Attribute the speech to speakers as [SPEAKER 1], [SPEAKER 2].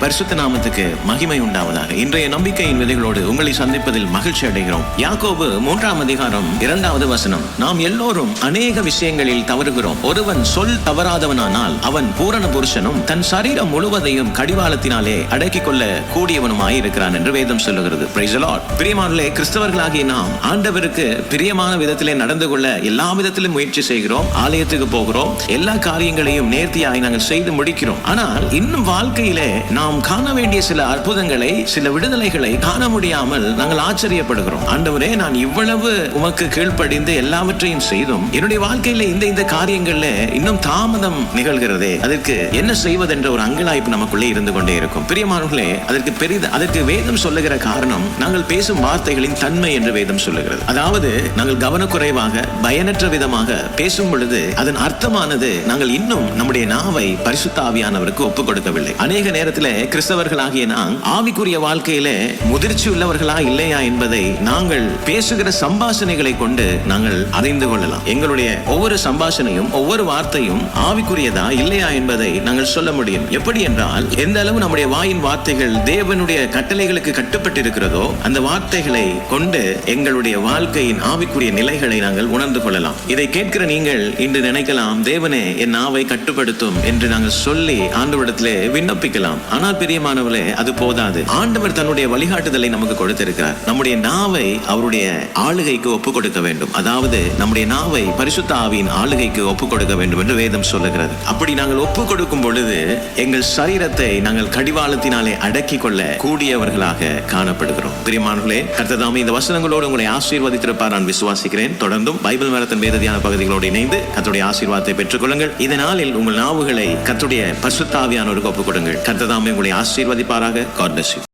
[SPEAKER 1] பரிசுத்த நாமத்துக்கு மகிமை உண்டாவதாக. இன்றைய நம்பிக்கையின் விதைகளோடு உங்களை சந்திப்பதில் மகிழ்ச்சி அடைகிறோம். யாக்கோபு 3ஆம் அதிகாரம் 2வது வசனம். நாம் எல்லோரும் அநேக விஷயங்களில் தவறுகிறோம். ஒருவன் சொல் தவறாதவனானால் அவன் பூரண புருஷனும் தன் சரீரம் முழுவதையும் கடிவாளத்தினாலே அடக்கிக் கொள்ள கூடியவனுமாய் இருக்கிறான் என்று வேதம் சொல்லுகிறது. Praise the Lord. பிரியமானவர்களே, கிறிஸ்தவர்களாகிய நாம் ஆண்டவருக்கு பிரியமான விதத்திலே நடந்து கொள்ள எல்லா விதத்திலும் முயற்சி செய்கிறோம். ஆலயத்துக்கு போகிறோம். எல்லா காரியங்களையும் நேர்த்தியாய் நாங்கள் செய்து முடிக்கிறோம். ஆனால் இன்னும் வாழ்க்கையிலே நாம் காண வேண்டிய சில அற்புதங்களை, சில விடுதலைகளை காண முடியாமல் நாங்கள் ஆச்சரியப்படுகிறோம். ஆண்டவரே, நான் இவ்வளவு உமக்கு கீழ்ப்படிந்து எல்லாவற்றையும் செய்தும் என்னுடைய வாழ்க்கையில இந்த காரியங்கள்ல இன்னும் தாமதம் நிகழ்கிறதே, அதற்கு என்ன செய்வதென்ற ஒரு அங்கலாய்ப்பு நமக்குள்ளே இருந்து கொண்டே இருக்கும். பிரியமானவர்களே, அதற்கு வேதம் சொல்லுகிற காரணம் நாங்கள் பேசும் வார்த்தைகளின் தன்மை என்று வேதம் சொல்லுகிறது. அதாவது நாங்கள் கவனக்குறைவாக பயனற்ற விதமாக பேசும் பொழுது அதன் அர்த்தமானது நாங்கள் இன்னும் நம்முடைய நாவை பரிசுத்த ஆவியானவருக்கு ஒப்புக் கொடுக்கவில்லை. அநேக நேரத்தில் கிறிஸ்தவர்களாகிய நாம் ஆவிக்குரிய வாழ்க்கையில முதிர்ச்சி உள்ளவர்களா இல்லையா என்பதை நாங்கள் பேசுகிற சம்பாஷணைகளை கொண்டு நாங்கள் அறிந்து கொள்ளலாம். எங்களுடைய ஒவ்வொரு சம்பாஷணையும் ஒவ்வொரு வார்த்தையும் ஆவிக்குரியதா இல்லையா என்பதை நாங்கள் சொல்ல முடியும். எப்படி என்றால், எந்த அளவு நம்முடைய வாயின் வார்த்தைகள் தேவனுடைய கட்டளைகளுக்கு கட்டுப்பட்டு இருக்கிறதோ அந்த வார்த்தைகளை கொண்டு எங்களுடைய வாழ்க்கையின் ஆவிக்குரிய நிலைகளை நாங்கள் உணர்ந்து கொள்ளலாம். இதை கேட்கிற நீங்கள் இன்று நினைக்கலாம், தேவனே என் நாவை கட்டுப்படுத்தும் என்று நாங்கள் சொல்லி ஆண்டவரிடத்திலே விண்ணப்பிக்கலாம். ஆனால் பிரியமானவர்களே, அது போதாது. ஆண்டவர் தன்னுடைய வழிகாட்டுதலை நமக்கு கொடுத்திருக்கிறார். நம்முடைய நாவை அவருடைய ஆளுகைக்கு ஒப்புக் கொடுக்க வேண்டும். அதாவது நம்முடைய நாவை பரிசுத்த ஆவியின் ஆளுகைக்கு ஒப்புக் கொடுக்க வேண்டும் என்று வேதம் சொல்லுகிறது. அப்படி நாங்கள் ஒப்புக் கொடுக்கும் பொழுது எங்கள் சரீரத்தை நாங்கள் கடிவாளத்தினாலே அடக்கிக் கொள்ள கூடியவர்களாக காணப்படுகிறோம். பிரியமானவர்களே, கர்த்தர் தாமே இந்த வசனங்களோடு உங்களை ஆசீர்வதித்திருப்பார் நான் விசுவாசிக்கிறேன். தொடர்ந்தும் பைபிள் மரத்தின் வேத தியான பகுதிகளோடு இணைந்து கர்த்தருடைய ஆசீர்வாதத்தை பெற்றுக் கொள்ளுங்கள். இதனாலில் உங்கள் நாவுகளை கர்த்தருடைய பரிசுத்த ஆவியானவருக்கு ஒப்புக் கொடுங்கள். கர்த்தர் தாமே உங்களை ஆசீர்வதிப்பாராக. God bless you.